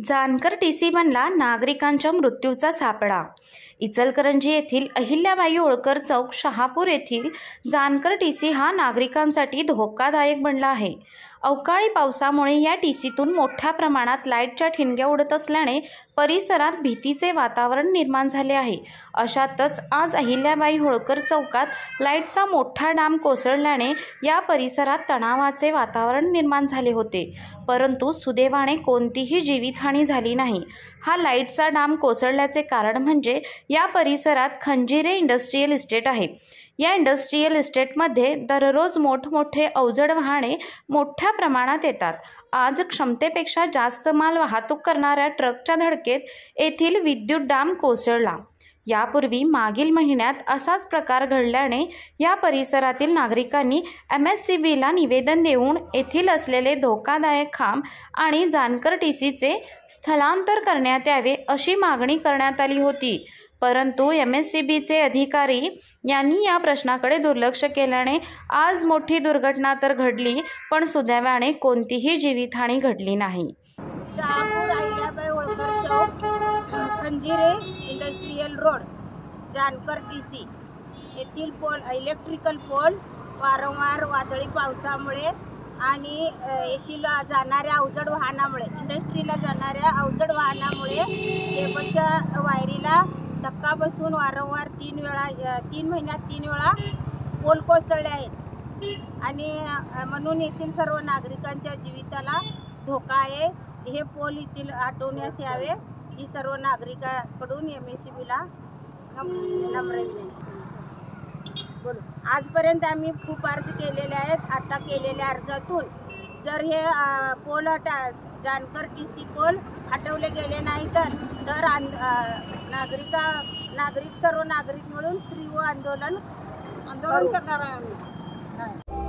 Jankar TC बनला नागरिकांच्या मृत्यूचा सापळा। इचलकरंजी येथील अहिल्याबाई होळकर चौक शहापूर येथील जानकर टीसी हा नागरिकांसाठी धोकादायक बनला आहे। अवकाळी पावसामुळे या टीसीतून मोठ्या प्रमाणात लाईटच्या ठिणग्या उडत असल्याने परिसरात भीतीचे वातावरण निर्माण झाले आहे। अशातच आज अहिल्याबाई होळकर चौकात लाईटचा मोठा डाम कोसळल्याने या परिसरात तणावाचे वातावरण निर्माण झाले होते, परंतु सुदैवाने कोणतीही जीवितहानी झाली नाही। हा लाईटचा डाम कोसळल्याचे कारण म्हणजे या परिसरात खंजिरे इंडस्ट्रियल इस्टेट आहे। या इंडस्ट्रियल इस्टेटमध्ये दररोज मोठमोठे अवजड वाहने मोठ्या प्रमाणात येतात। आज क्षमतेपेक्षा जास्त माल वाहतूक करणाऱ्या ट्रकच्या धडकेत येथील विद्युत डाम कोसळला। यापूर्वी मागील महिन्यात असाच प्रकार घडल्याने या परिसरातील नागरिकांनी MSCBला निवेदन देऊन येथील असलेले धोकादायक खांब आणि जानकर टीसीचे स्थलांतर करण्यात यावे अशी मागणी करण्यात आली होती, परंतु MSCBचे अधिकारी यांनी या प्रश्नाकडे दुर्लक्ष केल्याने आज मोठी दुर्घटना तर घडली, पण सुदैवाने कोणतीही जीवितहानी घडली नाही। Shahapur Ahilyabai Holkar chowk, Khanjire industrial road, Jankar TC येथील इलेक्ट्रिकल पोल वारंवार वादळी पावसामुळे आणि येथील जाणाऱ्या अवजड वाहनामुळे, इंडस्ट्रीला जाणाऱ्या अवजड वाहनामुळे केबलच्या वायरीला धक्का बसून वारंवार 3 महिन्यात 3 वेळा पोल कोसळले आहेत आणि म्हणून येथील सर्व नागरिकांच्या जीविताला धोका आहे। हे पोल येथील हटवण्यास यावे ही सर्व नागरिकांकडून MSCBला नम्र विनंती। आजपर्यंत आम्ही खूप अर्ज केलेले आहेत। आता केलेल्या अर्जातून जर हे पोल जानकर टीसी पोल हटवले गेले नाही तर सर्व नागरिक मिळून तीव्र आंदोलन करणार आहे आम्ही।